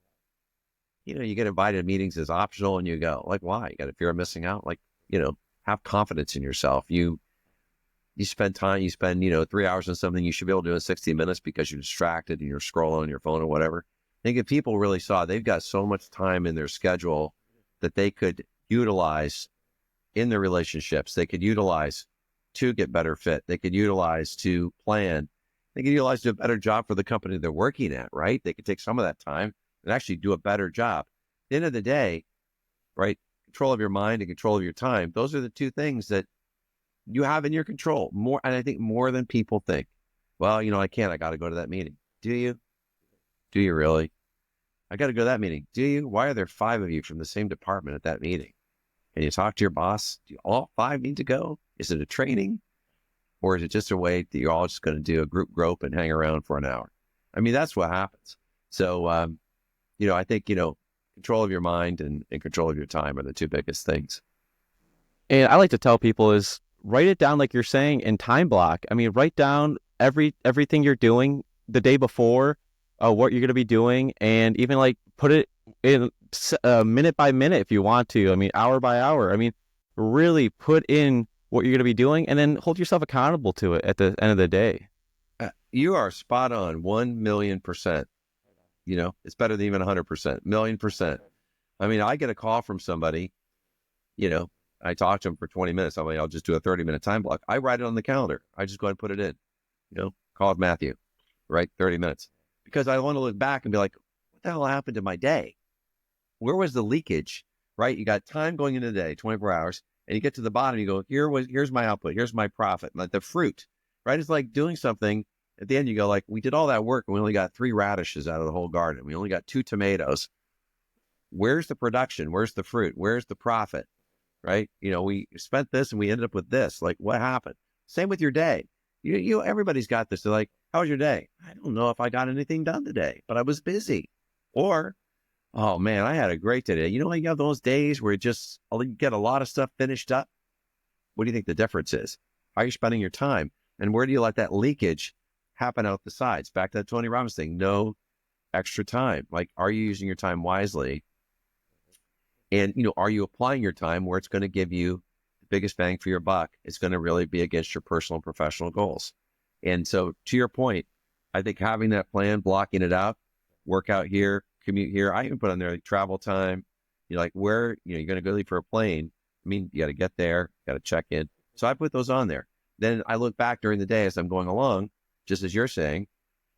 you get invited to meetings as optional and you go, like, why? You got a fear of missing out? Like, have confidence in yourself. You spend time, 3 hours on something you should be able to do in 60 minutes because you're distracted and you're scrolling on your phone or whatever. I think if people really saw they've got so much time in their schedule that they could utilize in their relationships, they could utilize to get better fit, they could utilize to plan, they could utilize to do a better job for the company they're working at, right? They could take some of that time and actually do a better job. At the end of the day, right, control of your mind and control of your time, those are the two things that you have in your control more. And I think more than people think. Well, I can't, I got to go to that meeting. Do you? Do you really? I got to go to that meeting. Do you? Why are there 5 of you from the same department at that meeting? Can you talk to your boss? Do all 5 need to go? Is it a training? Or is it just a way that you're all just going to do a group grope and hang around for an hour? I mean, that's what happens. So, I think, control of your mind and control of your time are the two biggest things. And I like to tell people is write it down like you're saying in time block. I mean, write down everything you're doing the day before, what you're going to be doing, and even like put it in minute by minute if you want to. I mean, hour by hour. I mean, really put in what you're going to be doing and then hold yourself accountable to it at the end of the day. You are spot on 1,000,000%. It's better than even 100%, 1,000,000%. I mean, I get a call from somebody, I talk to them for 20 minutes. I'm like, I'll just do a 30-minute time block. I write it on the calendar. I just go ahead and put it in, call it Matthew, right? 30 minutes. Because I want to look back and be like, what the hell happened to my day? Where was the leakage, right? You got time going into the day, 24 hours, and you get to the bottom, you go, here's my output, here's my profit, like the fruit, right? It's like doing something. At the end, you go like, we did all that work and we only got 3 radishes out of the whole garden. We only got 2 tomatoes. Where's the production? Where's the fruit? Where's the profit? Right? We spent this and we ended up with this. Like, what happened? Same with your day. Everybody's got this. They're like, how was your day? I don't know if I got anything done today, but I was busy. Or, oh man, I had a great day. You have those days where you get a lot of stuff finished up. What do you think the difference is? How are you spending your time? And where do you let that leakage happen out the sides? Back to that Tony Robbins thing, no extra time. Like, are you using your time wisely? And, are you applying your time where it's going to give you the biggest bang for your buck? It's going to really be against your personal and professional goals. And so to your point, I think having that plan, blocking it out, work out here, commute here. I even put on there like travel time, like where, you're going to go leave for a plane. I mean, you got to get there, got to check in. So I put those on there. Then I look back during the day as I'm going along, just as you're saying.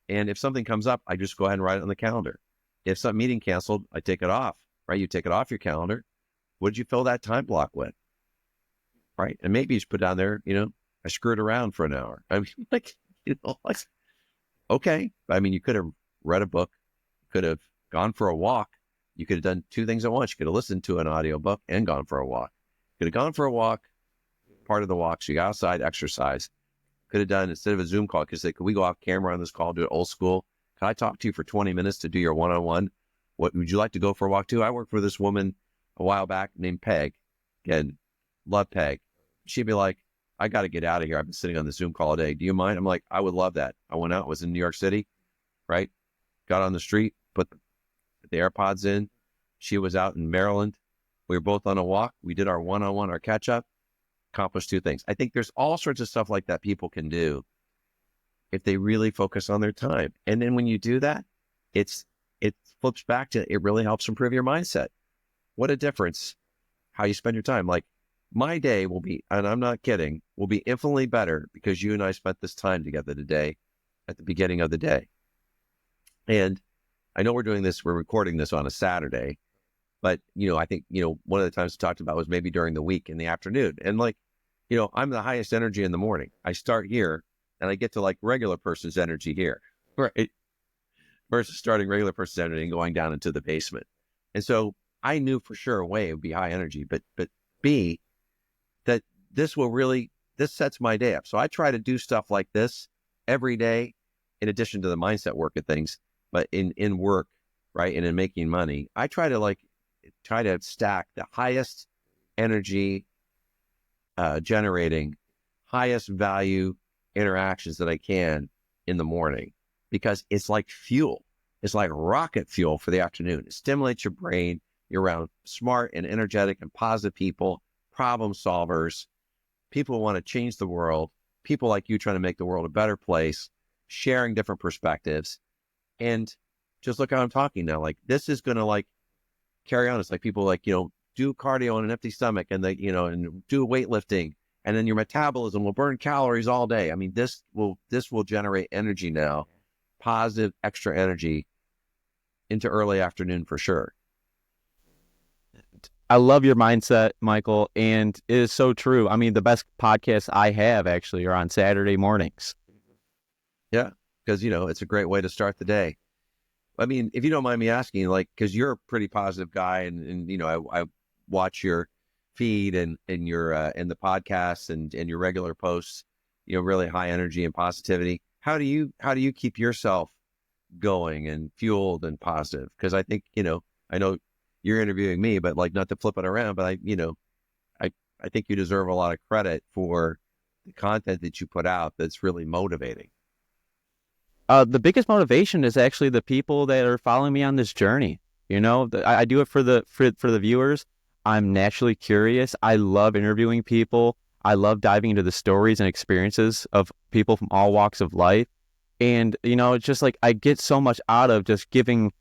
And if something comes up, I just go ahead and write it on the calendar. If some meeting canceled, I take it off. Right? You take it off your calendar. What did you fill that time block with? Right? And maybe you just put down there, I screwed around for an hour. I mean, okay. I mean, you could have read a book, could have gone for a walk. You could have done 2 things at once. You could have listened to an audiobook and gone for a walk. Could have gone for a walk, part of the walk. So you got outside, exercise. Could have done, instead of a Zoom call, could say, could we go off camera on this call, do it old school? Can I talk to you for 20 minutes to do your one-on-one? What would you like to go for a walk too? I worked for this woman a while back named Peg. Again, love Peg. She'd be like, I got to get out of here. I've been sitting on the Zoom call all day. Do you mind? I'm like, I would love that. I went out, was in New York City, right? Got on the street, put the AirPods in. She was out in Maryland. We were both on a walk. We did our one-on-one, our catch-up, accomplished 2 things. I think there's all sorts of stuff like that people can do if they really focus on their time. And then when you do that, it flips back to, it really helps improve your mindset. What a difference how you spend your time. Like, my day will be, and I'm not kidding, will be infinitely better because you and I spent this time together today at the beginning of the day. And I know we're recording this on a Saturday, but, I think, one of the times we talked about was maybe during the week in the afternoon. And like, I'm the highest energy in the morning. I start here and I get to like regular person's energy here, right? Versus starting regular person's energy and going down into the basement. And so I knew for sure A, it would be high energy, but B, that this sets my day up. So I try to do stuff like this every day, in addition to the mindset work of things, but in work, right? And in making money, I try to stack the highest energy generating, highest value interactions that I can in the morning, because it's like fuel. It's like rocket fuel for the afternoon. It stimulates your brain. You're around smart and energetic and positive people, problem solvers, people who want to change the world, people like you trying to make the world a better place, sharing different perspectives. And just look how I'm talking now. Like, this is going to like carry on. It's like people like, do cardio on an empty stomach and and do weightlifting, and then your metabolism will burn calories all day. I mean, this will generate energy now, positive extra energy into early afternoon for sure. I love your mindset, Michael, and it is so true. I mean, the best podcasts I have actually are on Saturday mornings. Yeah, because, it's a great way to start the day. I mean, if you don't mind me asking, like, because you're a pretty positive guy, and I watch your feed and your and the podcasts and your regular posts, really high energy and positivity. How do you keep yourself going and fueled and positive? Because I think, I know you're interviewing me, but like, not to flip it around, but I think you deserve a lot of credit for the content that you put out that's really motivating. The biggest motivation is actually the people that are following me on this journey. I do it for the viewers. I'm naturally curious. I love interviewing people. I love diving into the stories and experiences of people from all walks of life. And, it's just like, I get so much out of just giving,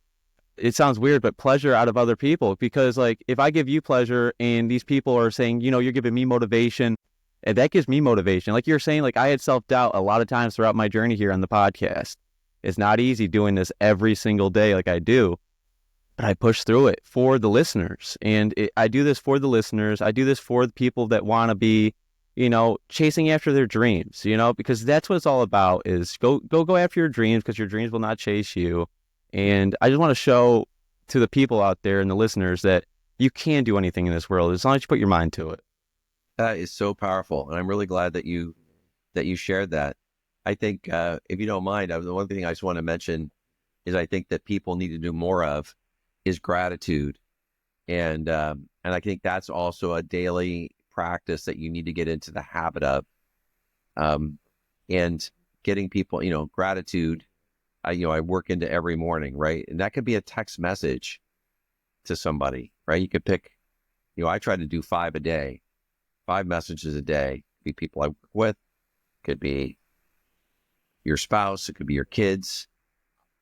it sounds weird, but pleasure out of other people. Because like, if I give you pleasure and these people are saying, you're giving me motivation, and that gives me motivation. Like you're saying, like, I had self-doubt a lot of times throughout my journey here on the podcast. It's not easy doing this every single day like I do, but I push through it for the listeners. And I do this for the listeners. I do this for the people that want to be, chasing after their dreams, because that's what it's all about, is go after your dreams, because your dreams will not chase you. And I just want to show to the people out there and the listeners that you can do anything in this world as long as you put your mind to it. That is so powerful. And I'm really glad that you shared that. I think, if you don't mind, the one thing I just want to mention is I think that people need to do more of is gratitude. And I think that's also a daily practice that you need to get into the habit of, and getting people, gratitude. I work into every morning, right? And that could be a text message to somebody, right? You could pick, I try to do 5 a day. 5 messages a day. Could be people I work with, could be your spouse, it could be your kids,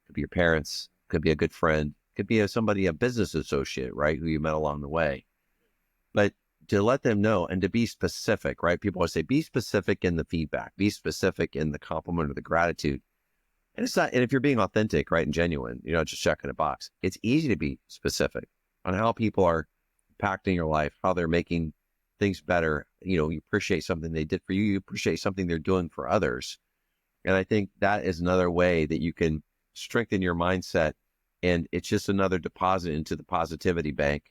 it could be your parents, it could be a good friend, it could be a business associate, right, who you met along the way. But to let them know and to be specific, right? People always say, be specific in the feedback, be specific in the compliment or the gratitude. And it's not, and if you're being authentic, right, and genuine, just checking a box, it's easy to be specific on how people are impacting your life, how they're making things better. You appreciate something they did for you. You appreciate something they're doing for others. And I think that is another way that you can strengthen your mindset. And it's just another deposit into the positivity bank.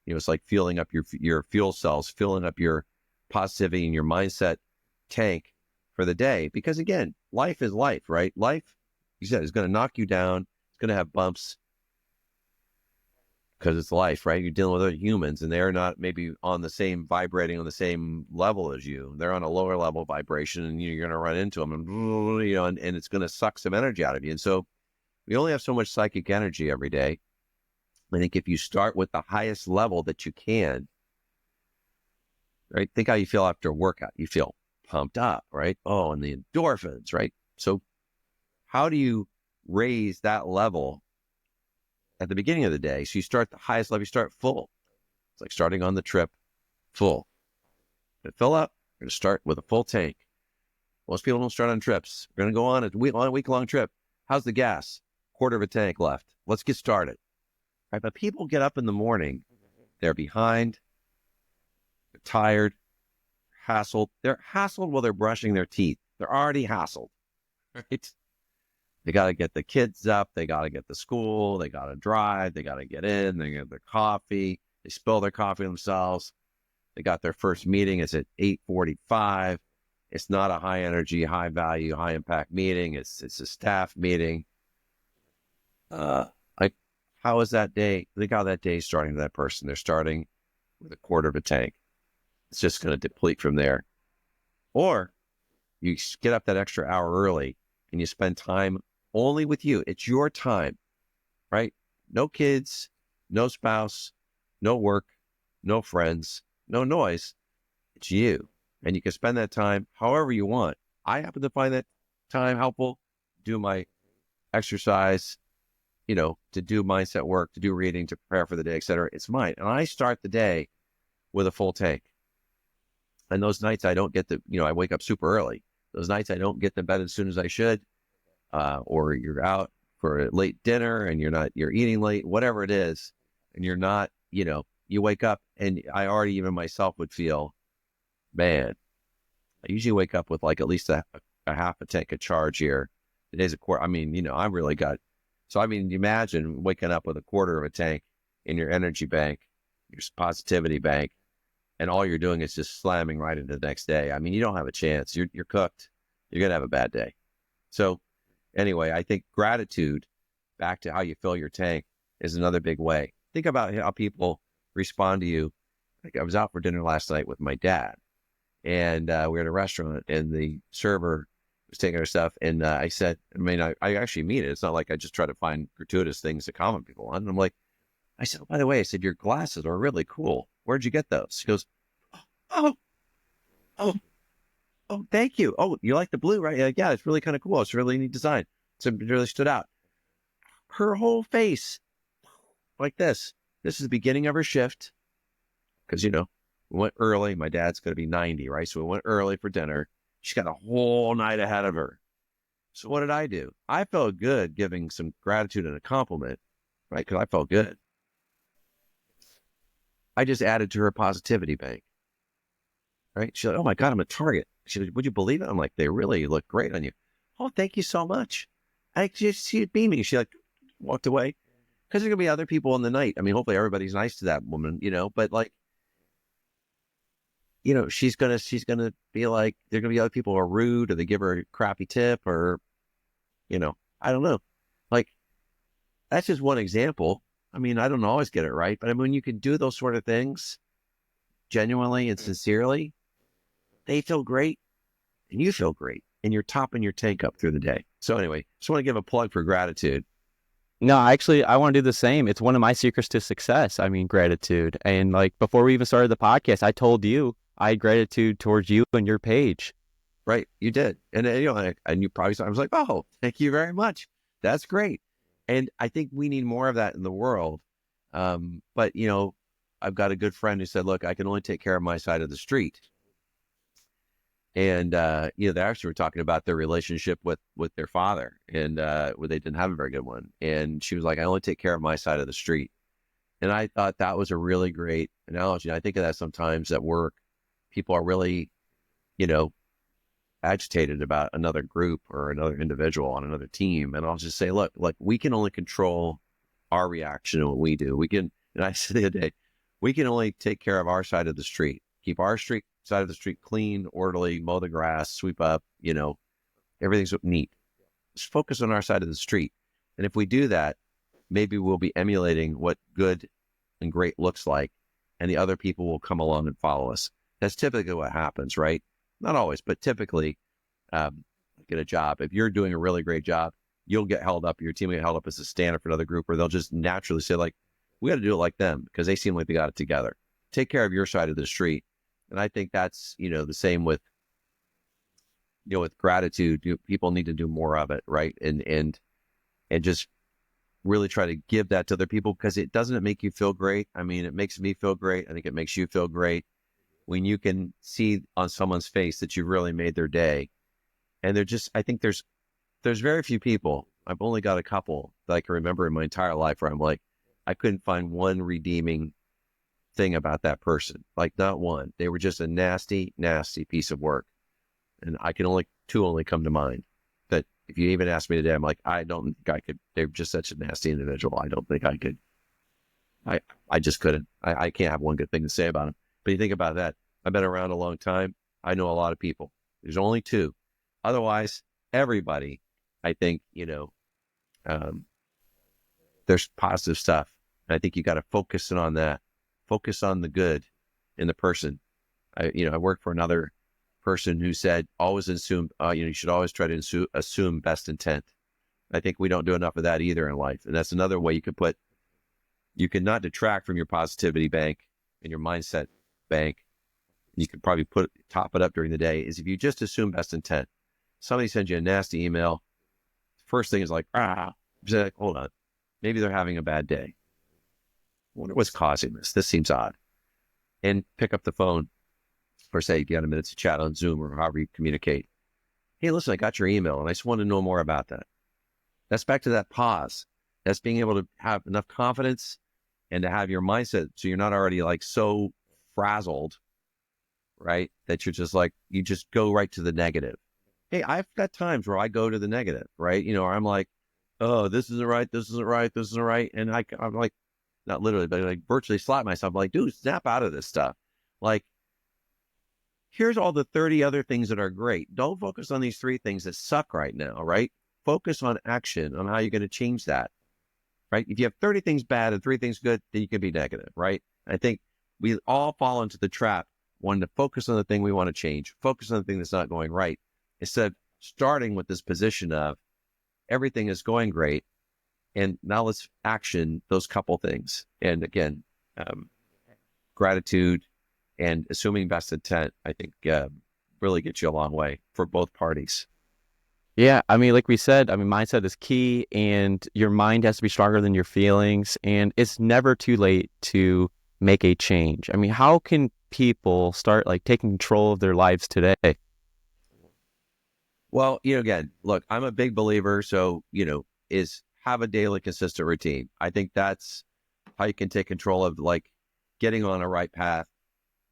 It's like filling up your fuel cells, filling up your positivity and your mindset tank for the day. Because again, life is life, right? Life you said, it's going to knock you down. It's going to have bumps because it's life, right? You're dealing with other humans and they're not maybe on the same vibrating on the same level as you. They're on a lower level vibration and you're going to run into them and, and it's going to suck some energy out of you. And so we only have so much psychic energy every day. I think if you start with the highest level that you can, right? Think how you feel after a workout. You feel pumped up, right? Oh, and the endorphins, right? So how do you raise that level at the beginning of the day? So you start the highest level, you start full. It's like starting on the trip full. To fill up, you're going to start with a full tank. Most people don't start on trips. We're going to go on a week-long trip. How's the gas? Quarter of a tank left. Let's get started. Right? But people get up in the morning, they're behind, they're tired, hassled. They're hassled while they're brushing their teeth. They're already hassled, right? They got to get the kids up. They got to get to school. They got to drive. They got to get in. They get their coffee. They spill their coffee themselves. They got their first meeting. It's at 8:45. It's not a high energy, high value, high impact meeting. It's a staff meeting. Like, how is that day? Think how that day is starting to that person. They're starting with a quarter of a tank. It's just going to deplete from there. Or you get up that extra hour early and you spend time only with you. It's your time, right? No kids, no spouse, no work, no friends, no noise. It's you. And you can spend that time however you want. I happen to find that time helpful, do my exercise, to do mindset work, to do reading, to prepare for the day, et cetera. It's mine. And I start the day with a full tank. And those nights I don't get I wake up super early. Those nights I don't get to bed as soon as I should, or you're out for a late dinner and you're eating late, whatever it is, and you're not, you wake up and I already even myself would feel, man, I usually wake up with like at least a half a tank of charge here. Today's a quarter. I mean, I really got, so I mean, imagine waking up with a quarter of a tank in your energy bank, your positivity bank, and all you're doing is just slamming right into the next day. I mean, you don't have a chance. You're cooked. You're going to have a bad day. So anyway, I think gratitude, back to how you fill your tank, is another big way. Think about how people respond to you. Like I was out for dinner last night with my dad, and we were at a restaurant, and the server was taking our stuff. And I said, I actually mean it. It's not like I just try to find gratuitous things to comment people on. And I'm like, I said, oh, by the way, I said, your glasses are really cool. Where'd you get those? He goes, oh, thank you. Oh, you like the blue, right? Yeah, it's really kind of cool. It's a really neat design. So it really stood out. Her whole face, like this. This is the beginning of her shift. Because, we went early. My dad's going to be 90, right? So we went early for dinner. She's got a whole night ahead of her. So what did I do? I felt good giving some gratitude and a compliment, right? Because I felt good. I just added to her positivity bank, right? She's like, oh my God, I'm a target. She said, would you believe it? I'm like, they really look great on you. Oh, thank you so much. I just see it beaming. She walked away, because there's going to be other people in the night. I mean, hopefully everybody's nice to that woman, but like, she's going to be like, there's going to be other people who are rude, or they give her a crappy tip, or, I don't know. Like, that's just one example. I mean, I don't always get it right, but I mean, when you can do those sort of things genuinely and sincerely, they feel great and you feel great, and you're topping your tank up through the day. So anyway, just want to give a plug for gratitude. No, actually, I want to do the same. It's one of my secrets to success. I mean, gratitude. And like before we even started the podcast, I told you I had gratitude towards you and your page. Right. You did. And you probably saw, I was like, oh, thank you very much. That's great. And I think we need more of that in the world. But, I've got a good friend who said, look, I can only take care of my side of the street. And, they actually were talking about their relationship with their father, and where they didn't have a very good one. And she was like, I only take care of my side of the street. And I thought that was a really great analogy. I think of that sometimes at work. People are really, agitated about another group or another individual on another team. And I'll just say, look, like, we can only control our reaction and what we do. And I said the other day, we can only take care of our side of the street, keep our side of the street clean, orderly, mow the grass, sweep up, everything's neat. Just focus on our side of the street. And if we do that, maybe we'll be emulating what good and great looks like, and the other people will come along and follow us. That's typically what happens, right? Not always, but typically, get a job. If you're doing a really great job, you'll get held up. Your team will get held up as a standard for another group, or they'll just naturally say, like, we got to do it like them because they seem like they got it together. Take care of your side of the street. And I think that's, the same with, with gratitude. People need to do more of it, right? And just really try to give that to other people, because it doesn't make you feel great. I mean, it makes me feel great. I think it makes you feel great when you can see on someone's face that you really made their day. And I think there's very few people. I've only got a couple that I can remember in my entire life where I'm like, I couldn't find one redeeming thing about that person. Like, not one. They were just a nasty, nasty piece of work. And two only come to mind. That if you even ask me today, I'm like, I don't think I could. They're just such a nasty individual. I don't think I could. I just couldn't. I can't have one good thing to say about them. But you think about that. I've been around a long time. I know a lot of people. There's only two. Otherwise, everybody, I think, there's positive stuff. And I think you got to focus in on that. Focus on the good in the person. I worked for another person who said, always assume, you should always try to assume best intent. I think we don't do enough of that either in life. And that's another way you can not detract from your positivity bank and your mindset bank. You could probably top it up during the day, is if you just assume best intent. Somebody sends you a nasty email. First thing is like, hold on. Maybe they're having a bad day. I wonder what's causing this. This seems odd. And pick up the phone, or say, you got a minute to chat on Zoom or however you communicate. Hey, listen, I got your email and I just want to know more about that. That's back to that pause. That's being able to have enough confidence and to have your mindset so you're not already like so frazzled, right? That you're just like, you just go right to the negative. Hey, I've got times where I go to the negative, right? Or I'm like, oh, this isn't right, this isn't right, this isn't right. And I'm like, not literally, but like virtually slap myself. I'm like, dude, snap out of this stuff. Like, here's all the 30 other things that are great. Don't focus on these 3 things that suck right now, right? Focus on action, on how you're going to change that, right? If you have 30 things bad and 3 things good, then you can be negative, right? I think we all fall into the trap, wanting to focus on the thing we want to change, focus on the thing that's not going right, instead of starting with this position of everything is going great, and now let's action those couple things. And again, gratitude and assuming best intent, I think really gets you a long way for both parties. Yeah, I mean, like we said, mindset is key, and your mind has to be stronger than your feelings, and it's never too late to make a change. I mean, how can people start like taking control of their lives today? Well, again, look, I'm a big believer. So, is have a daily consistent routine. I think that's how you can take control of like getting on a right path.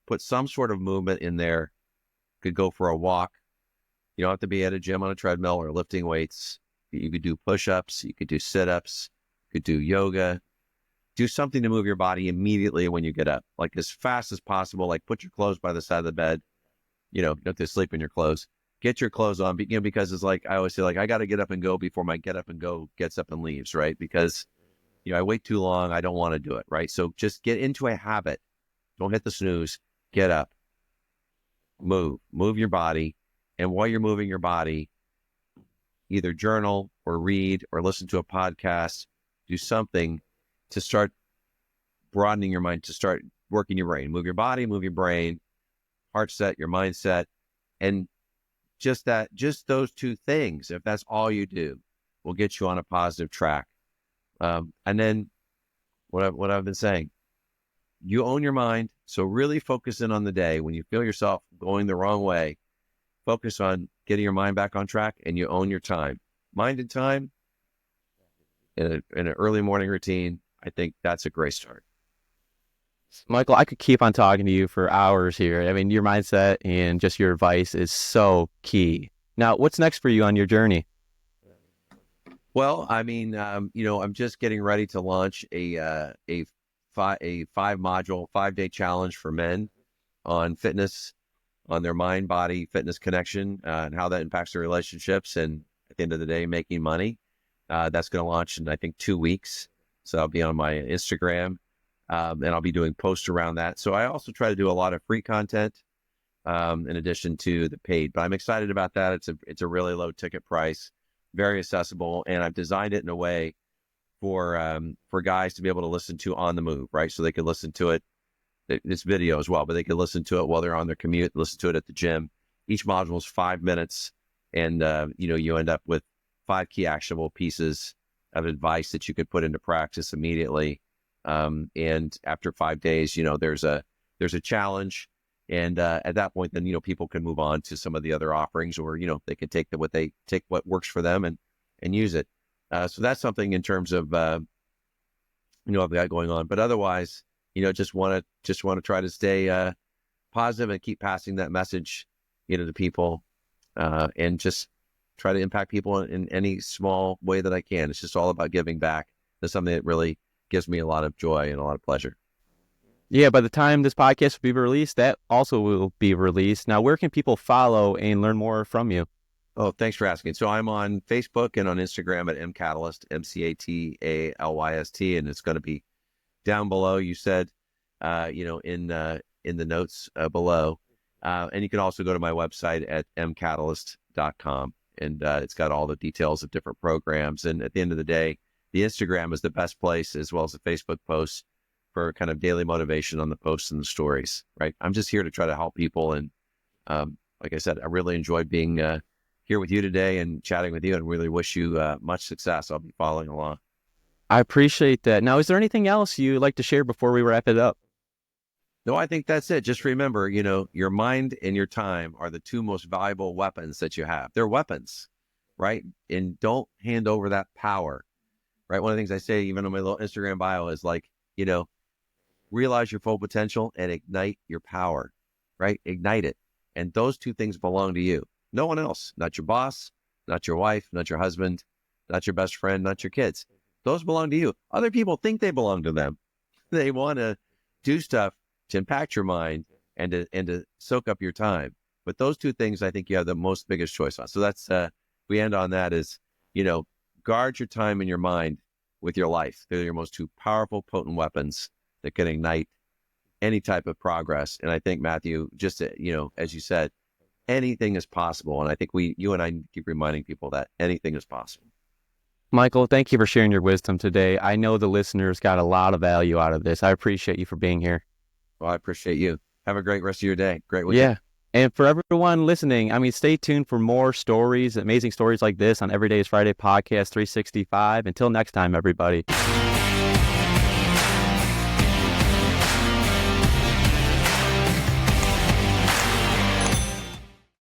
Put some sort of movement in there. Could go for a walk. You don't have to be at a gym on a treadmill or lifting weights. You could do push-ups. You could do sit-ups. You could do yoga. Do something to move your body immediately when you get up, like as fast as possible. Like put your clothes by the side of the bed. You don't have to sleep in your clothes. Get your clothes on, because it's like, I always say, like, I got to get up and go before my get up and go gets up and leaves, right? Because, I wait too long. I don't want to do it, right? So just get into a habit. Don't hit the snooze. Get up. Move your body. And while you're moving your body, either journal or read or listen to a podcast, do something to start broadening your mind, to start working your brain. Move your body, move your brain, heart set, your mindset. And just those 2 things, if that's all you do, will get you on a positive track. And then what I've been saying, you own your mind. So really focus in on the day when you feel yourself going the wrong way. Focus on getting your mind back on track, and you own your time. Mind and time in an early morning routine. I think that's a great start. Michael, I could keep on talking to you for hours here. I mean, your mindset and just your advice is so key. Now, what's next for you on your journey? Well, I mean, I'm just getting ready to launch a 5-module, 5-day challenge for men on fitness, on their mind, body, fitness connection, and how that impacts their relationships. And at the end of the day, making money. That's going to launch in, I think, 2 weeks. So I'll be on my Instagram, and I'll be doing posts around that. So I also try to do a lot of free content in addition to the paid. But I'm excited about that. It's a really low ticket price, very accessible, and I've designed it in a way for guys to be able to listen to on the move, right? So they can listen to it. It's video as well, but they can listen to it while they're on their commute, listen to it at the gym. Each module is 5 minutes, and you end up with 5 key actionable pieces of advice that you could put into practice immediately. And after 5 days, there's a challenge, and at that point, then people can move on to some of the other offerings, or they can take what works for them and use it. So that's something in terms of I've got going on. But otherwise, just want to try to stay positive and keep passing that message, to people, and just try to impact people in any small way that I can. It's just all about giving back. That's something that really gives me a lot of joy and a lot of pleasure. Yeah, by the time this podcast will be released, that also will be released. Now, where can people follow and learn more from you? Oh, thanks for asking. So I'm on Facebook and on Instagram at mCatalyst, mCatalyst, and it's going to be down below. You said, in the notes below, and you can also go to my website at mCatalyst.com, and it's got all the details of different programs. And at the end of the day, the Instagram is the best place, as well as the Facebook posts, for kind of daily motivation on the posts and the stories. Right? I'm just here to try to help people, and like I said, I really enjoyed being here with you today and chatting with you, and really wish you much success. I'll be following along. I appreciate that. Now, is there anything else you'd like to share before we wrap it up? No, I think that's it. Just remember, your mind and your time are the 2 most valuable weapons that you have. They're weapons, right? And don't hand over that power, right? One of the things I say, even on my little Instagram bio, is like, realize your full potential and ignite your power, right? Ignite it. And those 2 things belong to you. No one else, not your boss, not your wife, not your husband, not your best friend, not your kids. Those belong to you. Other people think they belong to them. They want to do stuff to impact your mind and to soak up your time. But those 2 things, I think you have the most biggest choice on. So that's, we end on that is, guard your time and your mind with your life. They're your most 2 powerful, potent weapons that can ignite any type of progress. And I think, Matthew, just, as you said, anything is possible. And I think you and I keep reminding people that anything is possible. Michael, thank you for sharing your wisdom today. I know the listeners got a lot of value out of this. I appreciate you for being here. Well, I appreciate you. Have a great rest of your day. Great weekend. Yeah. And for everyone listening, stay tuned for more stories, amazing stories like this on Every Day is Friday Podcast 365. Until next time, everybody.